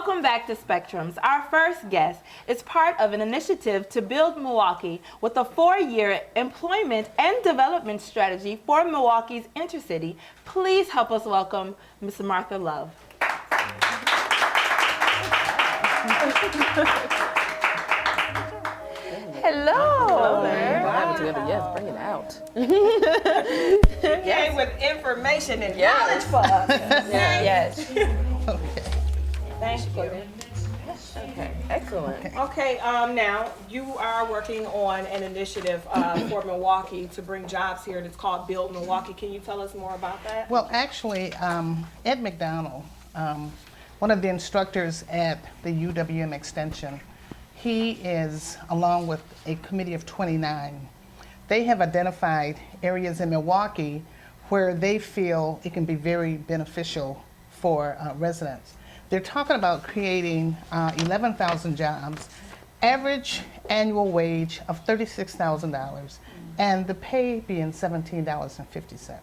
Welcome back to Spectrums. Our first guest is part of an initiative to build Milwaukee with a 4-year employment and development strategy for Milwaukee's intercity. Please help us welcome Ms. Martha Love. Hello. Yes, bring it out. You came with information and knowledge for us. Yes. Thank you. Okay, excellent. Okay, now you are working on an initiative for Milwaukee to bring jobs here, and it's called Build Milwaukee. Can you tell us more about that? Well, actually, Ed McDonald, one of the instructors at the UWM Extension, he is, along with a committee of 29, they have identified areas in Milwaukee where they feel it can be very beneficial for residents. They're talking about creating 11,000 jobs, average annual wage of $36,000, and the pay being $17.50.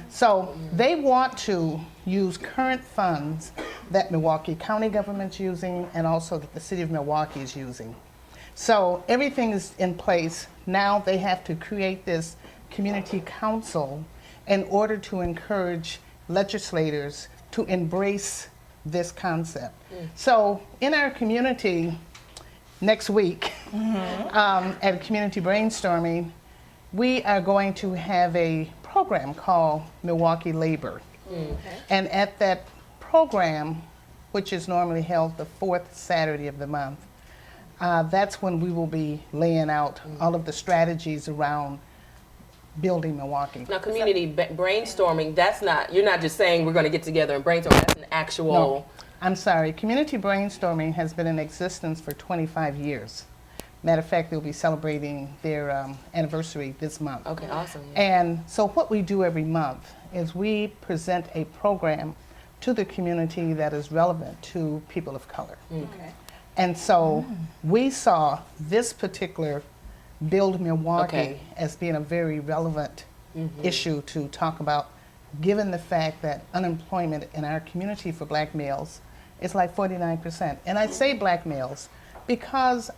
So they want to use current funds that Milwaukee County government's using and also that the city of Milwaukee is using. So everything is in place. Now they have to create this community council in order to encourage legislators to embrace this concept. So in our community next week, at community brainstorming, we are going to have a program called Milwaukee Labor. And at that program, which is normally held the 4th Saturday of the month, that's when we will be laying out all of the strategies around building Milwaukee. Now, community brainstorming, that's not, you're not just saying we're going to get together and brainstorm, that's an actual... No, I'm sorry. Community brainstorming has been in existence for 25 years. Matter of fact, they'll be celebrating their anniversary this month. Okay, awesome. And so what we do every month is we present a program to the community that is relevant to people of color. Okay. And so we saw this particular Build Milwaukee as being a very relevant issue to talk about, given the fact that unemployment in our community for black males is like 49%. And I say black males because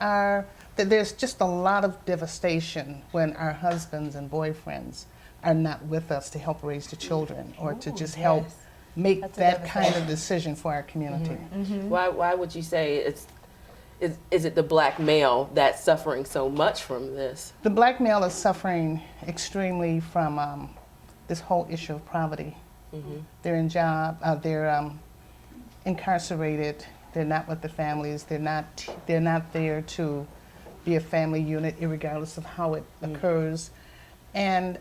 there's just a lot of devastation when our husbands and boyfriends are not with us to help raise the children or to just help make that kind of decision for our community. Why would you say is it the black male that's suffering so much from this? The black male is suffering extremely from this whole issue of poverty. They're in they're incarcerated. They're not with the families. They're not there to be a family unit, irregardless of how it occurs. And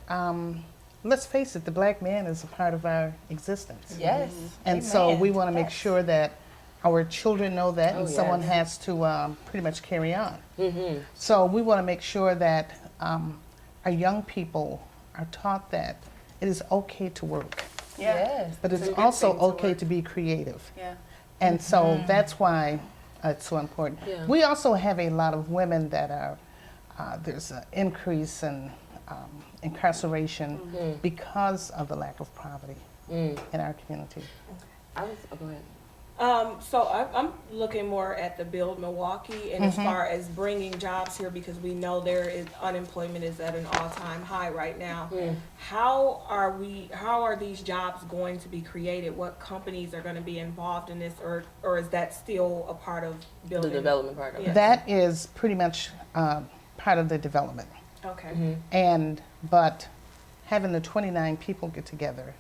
let's face it, the black man is a part of our existence. Yes. And so we want to make sure that our children know that, and someone has to pretty much carry on. So we want to make sure that our young people are taught that it is okay to work, but it's also okay to be creative. And so that's why it's so important. We also have a lot of women that are, there's an increase in incarceration because of the lack of poverty in our community. Go ahead. So I'm looking more at the Build Milwaukee, and as far as bringing jobs here, because we know unemployment is at an all-time high right now. How are these jobs going to be created? What companies are going to be involved in this, or is that still a part of building? The development part of it. That is pretty much part of the development. Okay. But having the 29 people get together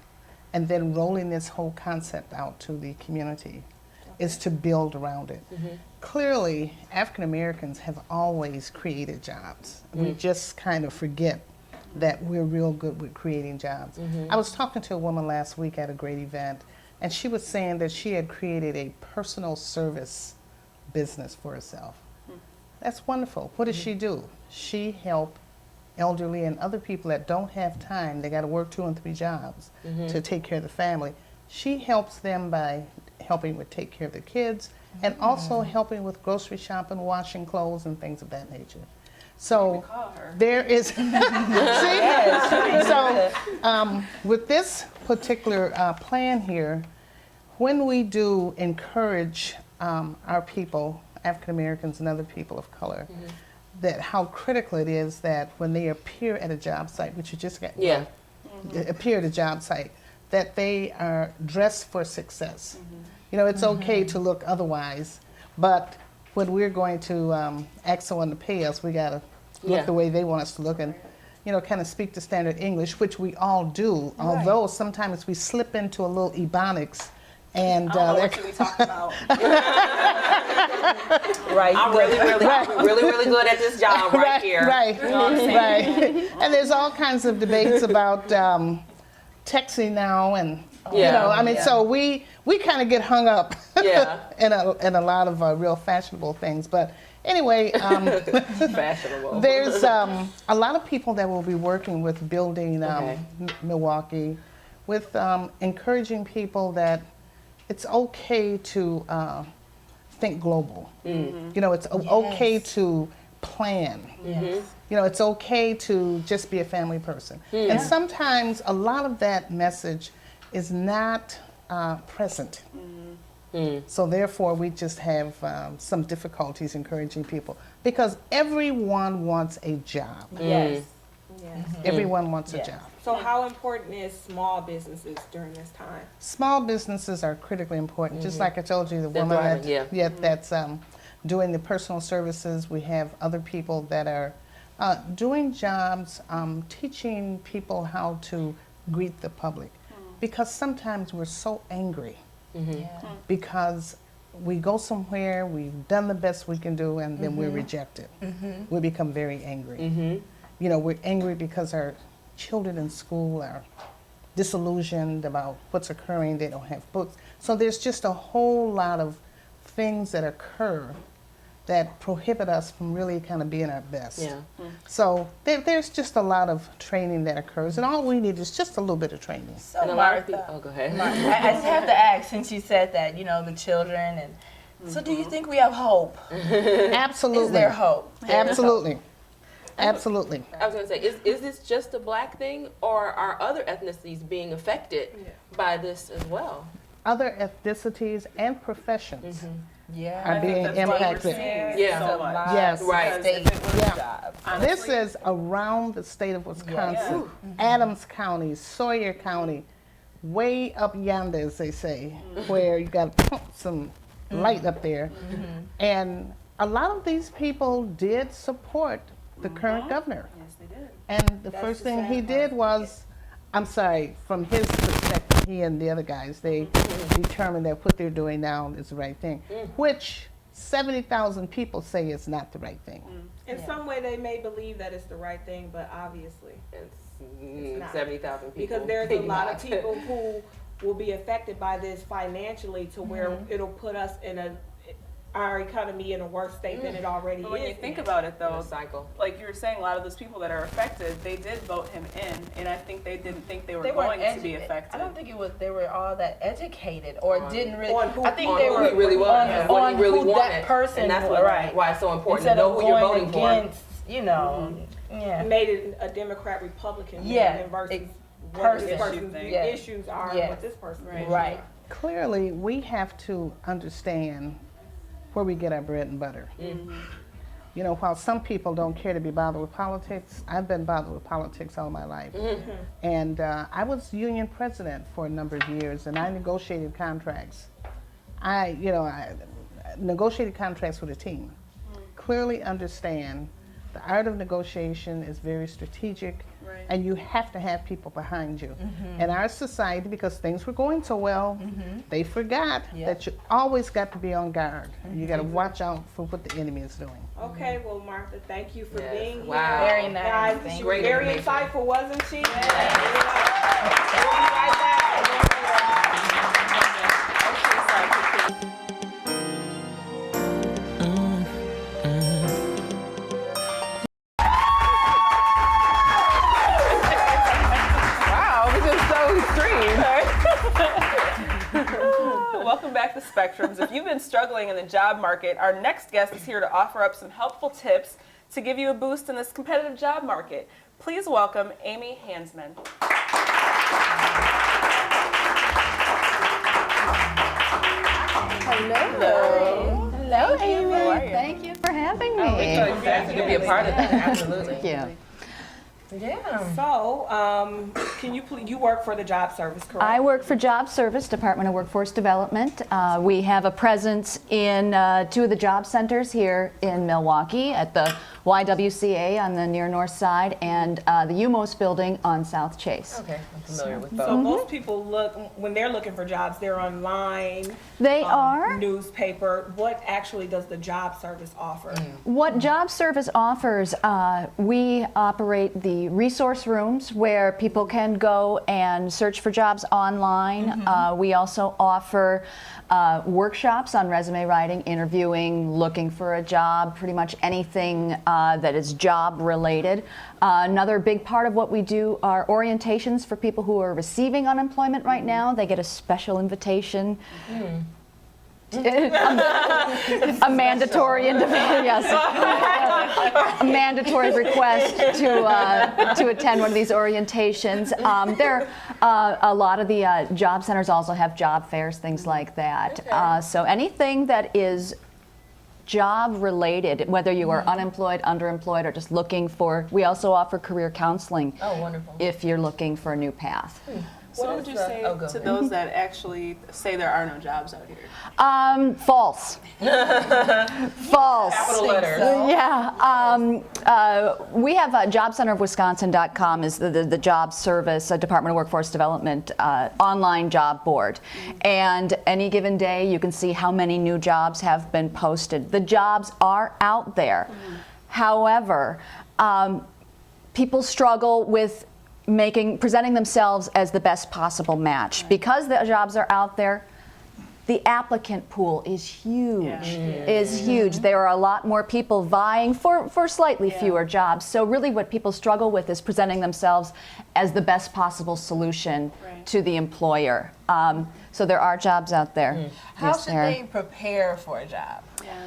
and then rolling this whole concept out to the community is to build around it. Clearly, African Americans have always created jobs. We just kind of forget that we're real good with creating jobs. I was talking to a woman last week at a great event, and she was saying that she had created a personal service business for herself. That's wonderful. What does she do? She helps elderly and other people that don't have time, they got to work 2 and 3 jobs to take care of the family. She helps them by helping with take care of the kids and also helping with grocery shopping, washing clothes, and things of that nature. So there is, with this particular plan here, when we do encourage our people, African Americans and other people of color, that how critical it is that when they appear at a job site, which you just got, appear at a job site, that they are dressed for success. You know, it's okay to look otherwise, but when we're going to ask someone to pay us, we gotta look the way they want us to look and, you know, kind of speak the standard English, which we all do, although sometimes we slip into a little Ebonics. And what should we talk about? Right. I'm really good at this job here. Right. And there's all kinds of debates about texting now, and you know, I mean, so we kind of get hung up in a lot of real fashionable things. But anyway, fashionable. There's a lot of people that will be working with building Milwaukee, with encouraging people that it's okay to think global. You know, it's okay to plan. You know, it's okay to just be a family person. And sometimes a lot of that message is not present. So therefore, we just have some difficulties encouraging people, because everyone wants a job. Everyone wants a job. So how important is small businesses during this time? Small businesses are critically important. Just like I told you, the woman that's doing the personal services. We have other people that are doing jobs, teaching people how to greet the public. Because sometimes we're so angry because we go somewhere, we've done the best we can do, and then we're rejected. We become very angry. You know, we're angry because our children in school are disillusioned about what's occurring. They don't have books. So there's just a whole lot of things that occur that prohibit us from really kind of being our best. So there's just a lot of training that occurs, and all we need is just a little bit of training. So and a lot of people, go ahead. I just have to ask, since you said that, you know, the children, and so do you think we have hope? Absolutely. Is there hope? Absolutely. Absolutely. I was going to say, is this just a black thing, or are other ethnicities being affected by this as well? Other ethnicities and professions Yeah, are being impacted. So Yes, right. This is around the state of Wisconsin, Adams County, Sawyer County, way up yonder, as they say, where you got to pump some light up there. And a lot of these people did support the current governor. Yes, they did. And the first thing he did was, I'm sorry, from his perspective, he and the other guys, they determined that what they're doing now is the right thing, which 70,000 people say is not the right thing. In some way, they may believe that it's the right thing, but obviously It's not 70,000 people. Because there's a lot of people who will be affected by this financially, to where it'll put us in our economy in a worse state than it already is. When you think about it, though, cycle. like you were saying, a lot of those people that are affected, they did vote him in, and I think they didn't think they were going to be affected. I don't think it was they were all that educated or didn't really. I think on they who were he really was, what he really who wanted, that person, and that's why it's so important Instead to know of who you're going voting for. against, you know, made it a Democrat Republican versus what this person's issues are and what this person's issues are. Clearly, we have to understand where we get our bread and butter. You know, while some people don't care to be bothered with politics, I've been bothered with politics all my life. And I was union president for a number of years, and I negotiated contracts. I negotiated contracts with a team. Clearly understand the art of negotiation is very strategic, and you have to have people behind you. In our society, because things were going so well, they forgot that you always got to be on guard. You got to watch out for what the enemy is doing. Okay, well, Martha, thank you for being here. Wow. Very nice. Guys, Thank she was you. very Great insightful, wasn't she? We'll be right back. Welcome back to Spectrums. If you've been struggling in the job market, our next guest is here to offer up some helpful tips to give you a boost in this competitive job market. Please welcome Amy Hansmann. Hello. Hello, Amy. How are you? Thank you for having me. We're so excited to be a part of that. Absolutely. Thank you. Yeah. So, can you work for the job service, correct? I work for Job Service, Department of Workforce Development. We have a presence in 2 of the job centers here in Milwaukee at the YWCA on the near north side and the UMOS building on South Chase. Okay, I'm familiar with So both. most people when they're looking for jobs, they're online. They are. Newspaper. What actually does the job service offer? What Job Service offers, we operate the resource rooms where people can go and search for jobs online. We also offer workshops on resume writing, interviewing, looking for a job, pretty much anything that is job related. Another big part of what we do are orientations for people who are receiving unemployment right now. They get a special invitation. A mandatory yes, a mandatory request to attend one of these orientations. A lot of the job centers also have job fairs, things like that. So anything that is job related, whether you are unemployed, underemployed, or just looking for, we also offer career counseling. Oh, wonderful. If you're looking for a new path. So what would you say go to ahead. those that actually say there are no jobs out here? False. False. Capital letters. Yeah. We have jobcenterofwisconsin.com is the job service, Department of Workforce Development online job board. And any given day you can see how many new jobs have been posted. The jobs are out there. However, people struggle with presenting themselves as the best possible match. Because the jobs are out there, the applicant pool is huge. There are a lot more people vying for slightly fewer jobs. So really what people struggle with is presenting themselves as the best possible solution to the employer. So there are jobs out there. How Yes, should there are. they prepare for a job?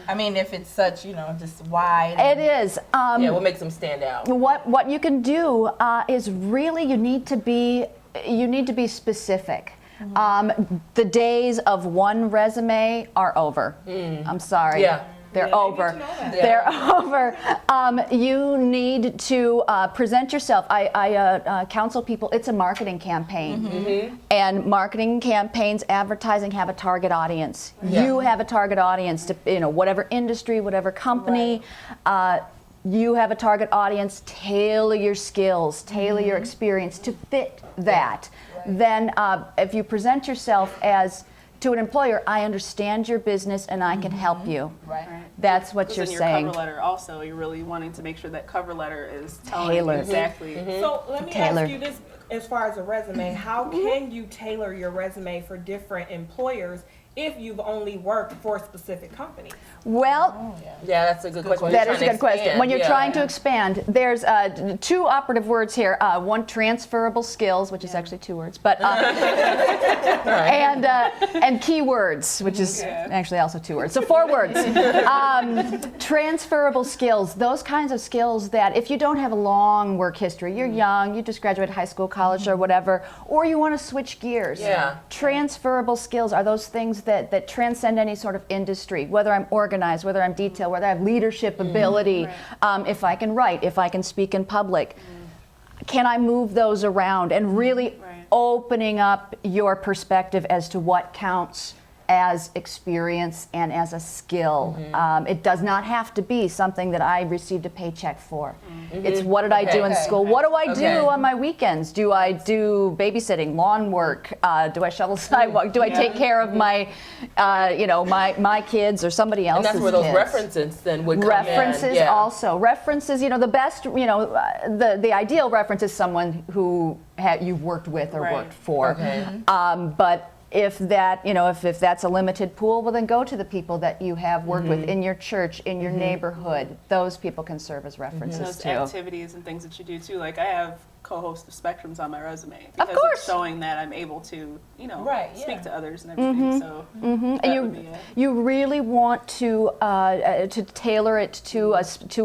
I mean, if it's such, just wide. It is. Yeah, what makes them stand out? What you can do is really you need to be specific. The days of one resume are over. I'm sorry. Yeah. They're Yeah, they over. need to know that. They're over. You need to present yourself. I counsel people. It's a marketing campaign, and marketing campaigns, advertising have a target audience. You have a target audience to whatever industry, whatever company. You have a target audience. Tailor your skills, tailor your experience to fit that. Then, if you present yourself as to an employer, I understand your business and I can help you. Right. That's what Because you're in your saying. cover letter also, you're really wanting to make sure that cover letter is telling you Tailored. exactly. So let me Tailored. ask you this: as far as a resume, how can you tailor your resume for different employers if you've only worked for specific companies? Well, Yeah, that's a good question. that is a good question. When you're trying to expand, there's 2 operative words here. One, transferable skills, which is actually 2 words, but and keywords, which is actually also 2 words. So 4 words. Transferable skills, those kinds of skills that if you don't have a long work history, you're young, you just graduated high school, college, or whatever, or you want to switch gears. Yeah. Transferable skills are those things that transcend any sort of industry, whether I'm organized, whether I'm detailed, whether I have leadership ability, if I can write, if I can speak in public. Can I move those around and really opening up your perspective as to what counts as experience and as a skill. It does not have to be something that I received a paycheck for. It's what did I do in school? What do I do on my weekends? Do I do babysitting, lawn work? Do I shovel sidewalk? Do I take care of my, my kids or somebody else's And that's where those kids? references then would come References in. Yeah. also. References, the best, the ideal reference is someone who you've worked with or worked for. Okay. But if that, if that's a limited pool, well then go to the people that you have worked with in your church, in your neighborhood. Those people can serve as references Those too. activities and things that you do too. Like I have co-host of Spectrums on my resume Of because course. it's showing that I'm able to, speak to others and everything. So And that would be you really want to tailor it to a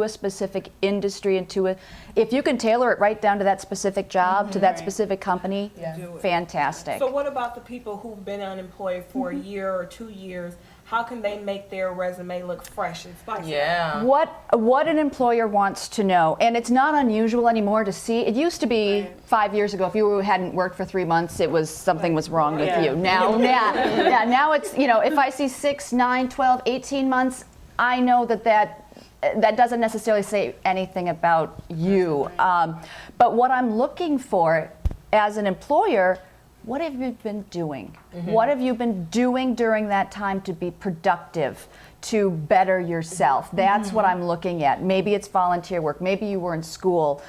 specific industry and if you can tailor it right down to that specific job, to that specific company, Do it. fantastic. So what about the people who've been unemployed for a year or 2 years? how can they make their resume look fresh and spicy? Yeah. What an employer wants to know, and it's not unusual anymore to see. It used to be 5 years ago, if you hadn't worked for 3 months, it was something was wrong with you. Now, now it's, if I see 6, 9, 12, 18 months, I know that doesn't necessarily say anything about you. But what I'm looking for as an employer, what have you been doing? What have you been doing during that time to be productive, to better yourself? That's what I'm looking at. Maybe it's volunteer work. Maybe you were in school.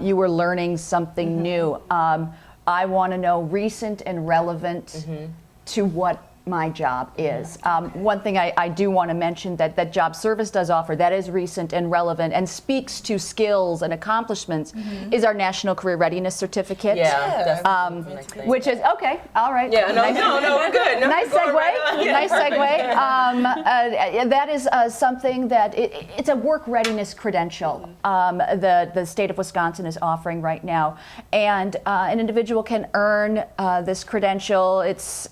You were learning something new. I want to know recent and relevant to what my job is. One thing I do want to mention that job service does offer that is recent and relevant and speaks to skills and accomplishments is our National Career Readiness Certificate. Which is, okay, all right. Yeah, no, we're good. No, Nice we're going segue. right on. Nice segue. That is something that it's a work readiness credential the state of Wisconsin is offering right now, and an individual can earn this credential. It's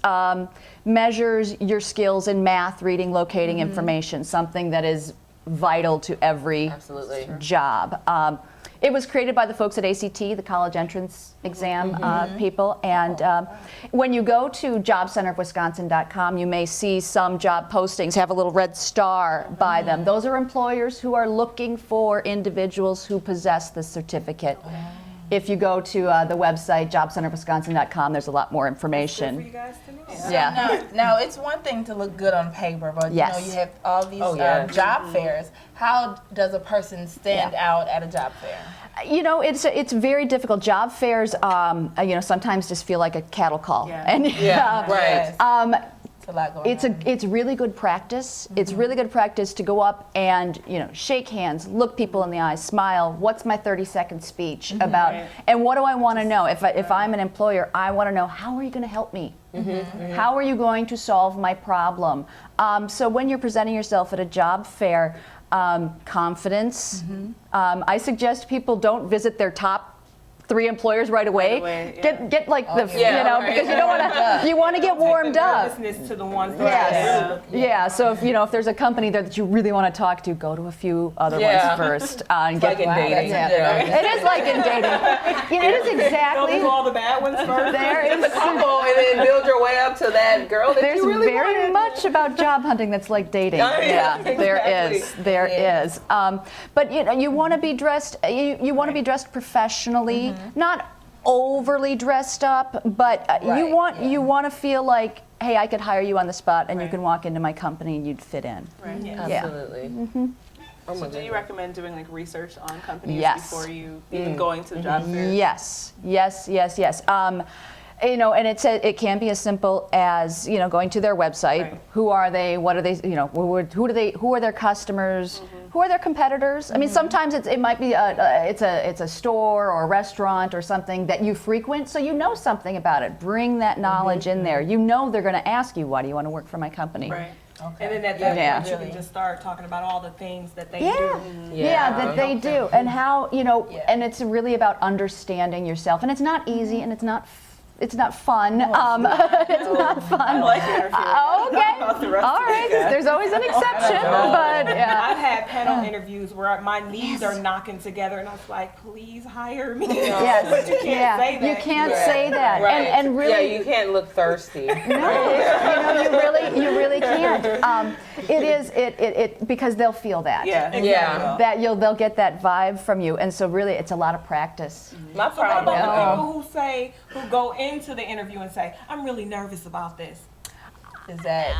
measures your skills in math, reading, locating information, something that is vital to every job. It was created by the folks at ACT, the college entrance exam people. And when you go to jobcenterofwisconsin.com, you may see some job postings have a little red star by them. Those are employers who are looking for individuals who possess this certificate. If you go to the website, jobcenterofwisconsin.com, there's a lot more information. For you guys to know. Yeah. Now, it's one thing to look good on paper, but Yes. you have all these job fairs. How does a person stand out at a job fair? It's very difficult. Job fairs, sometimes just feel like a cattle call. Yeah. And Right. It's a lot going on. it's really good practice. It's really good practice to go up and shake hands, look people in the eyes, smile. What's my 30-second speech about? And what do I want to know? If I'm an employer, I want to know, how are you going to help me? How are you going to solve my problem? So when you're presenting yourself at a job fair, confidence. I suggest people don't visit their top 3 employers right away. Get like because you don't want to. You want to get warmed up. Listeners to the ones that Yes. So if there's a company there that you really want to talk to, go to a few other ones first and get like in dating. It is like in dating. It is exactly. Don't do all the bad ones first. There is The couple, and then build your way up to that girl that There's you really very wanted. much about job hunting that's like dating. Exactly. There is. But you want to be dressed. You want to be dressed professionally, not overly dressed up, but you want to feel like, hey, I could hire you on the spot, and you can walk into my company and you'd fit in. Right. Absolutely. Oh my So do you recommend doing like research on companies Yes. before you even going to the job fair? Yes. And it can be as simple as going to their website. Right. Who are they? What are they? Who are their customers? Who are their competitors? I mean, sometimes it might be it's a store or a restaurant or something that you frequent, so you know something about it. Bring that knowledge in there. You know they're going to ask you, why do you want to work for my company? Right. And then at that point, you can just start talking about all the things that they do. That they do, and how and it's really about understanding yourself, and it's not easy, and it's not fun. It's not fun. I like interviewing. Okay. All right. There's always an exception, but I've had panel interviews where my knees are knocking together, and I was like, "Please hire me." Yes. But you can't say that. You can't say that, Right. and really, you can't look thirsty. you really can't. It is because they'll feel that. Yeah. They'll get that vibe from you, and so really, it's a lot of practice. My So what problem. about the people who go into the interview and say, "I'm really nervous about this"? Is that?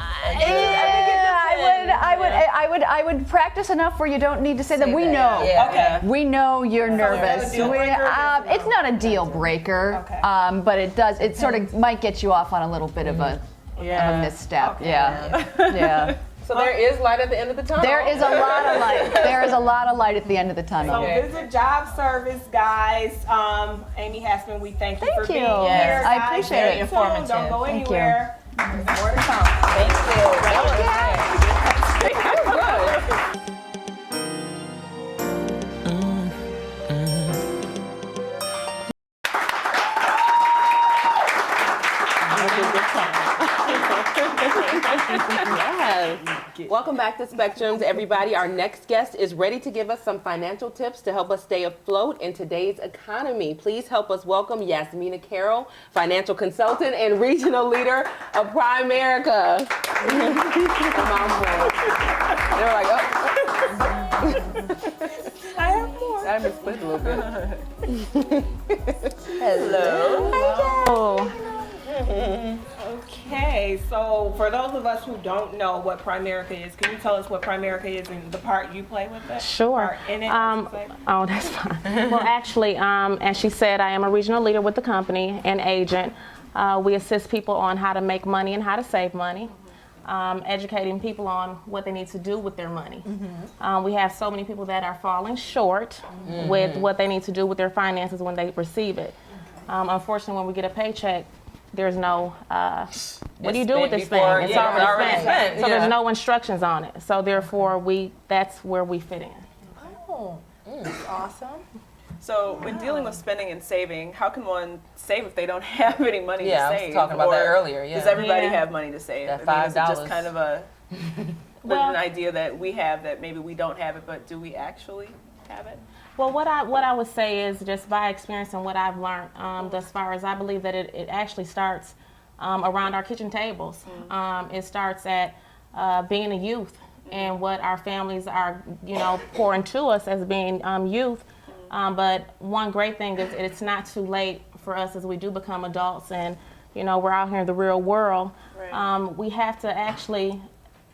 I would practice enough where you don't need to say that. We know. Okay. We know you're nervous. is that a deal breaker? It's not a deal breaker, Okay. but it sort of might get you off on a little bit of a misstep. Okay. Yeah. So there is light at the end of the tunnel. There is a lot of light. There is a lot of light at the end of the tunnel. So visit Job Service, guys. Amy Hansmann, we thank you for being you. here. Yes, I guys. appreciate Stay it. tuned. Informative. Don't go Thank you. anywhere. There's more to come. Thank you. That was good. Yes. welcome back to Spectrums, everybody. Our next guest is ready to give us some financial tips to help us stay afloat in today's economy. Please help us welcome Yasmina Carroll, financial consultant and regional leader of Primerica. Come on, boy. They were like, oh. I have more. I just put it a little bit. Hello. Okay, so for those of us who don't know what Primerica is, can you tell us what Primerica is and the part you play with it? Sure. Or in it, I should say? Oh, that's fine. Well, actually, as she said, I am a regional leader with the company and agent. We assist people on how to make money and how to save money, educating people on what they need to do with their money. We have so many people that are falling short with what they need to do with their finances when they receive it. Unfortunately, when we get a paycheck, there's no, what do you do with this thing? It's already spent. So there's no instructions on it. So therefore, that's where we fit in. Oh, awesome. So when dealing with spending and saving, how can one save if they don't have any money to Yeah, I save? was talking about that Or earlier. Yeah. Does everybody Yeah. have money to save? That I mean, is it $5. just kind of an idea that we have that maybe we don't have it, but do we actually have it? Well, what I would say is just by experience and what I've learned thus far is I believe that it actually starts around our kitchen tables. It starts at being a youth and what our families are, pouring to us as being youth. But one great thing is it's not too late for us as we do become adults and, we're out here in the real world. Right. We have to actually,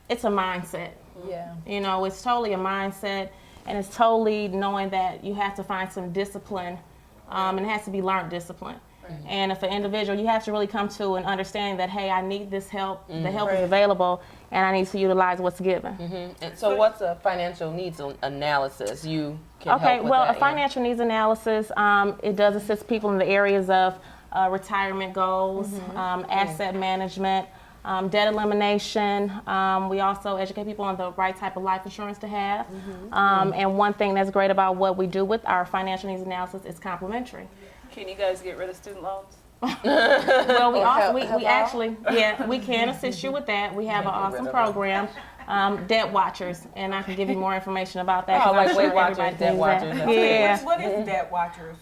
it's a mindset. Yeah. It's totally a mindset. And it's totally knowing that you have to find some discipline, and it has to be learned discipline. And if an individual, you have to really come to an understanding that, hey, I need this help, the help is available, and I need to utilize what's given. And so what's a financial needs analysis? You can Okay, help with well, that, a financial needs analysis, it does assist people in the areas of retirement goals, asset management, debt elimination. We also educate people on the right type of life insurance to have. And one thing that's great about what we do with our financial needs analysis is complimentary. Can you guys get rid of student loans? Well, we actually, we can assist you with that. We have an awesome program, Debt Watchers, and I can give you more information about that. 'cause I'm like sure Weight Watchers, everybody Debt needs Watchers, that. that's Yeah. What is Debt Watchers?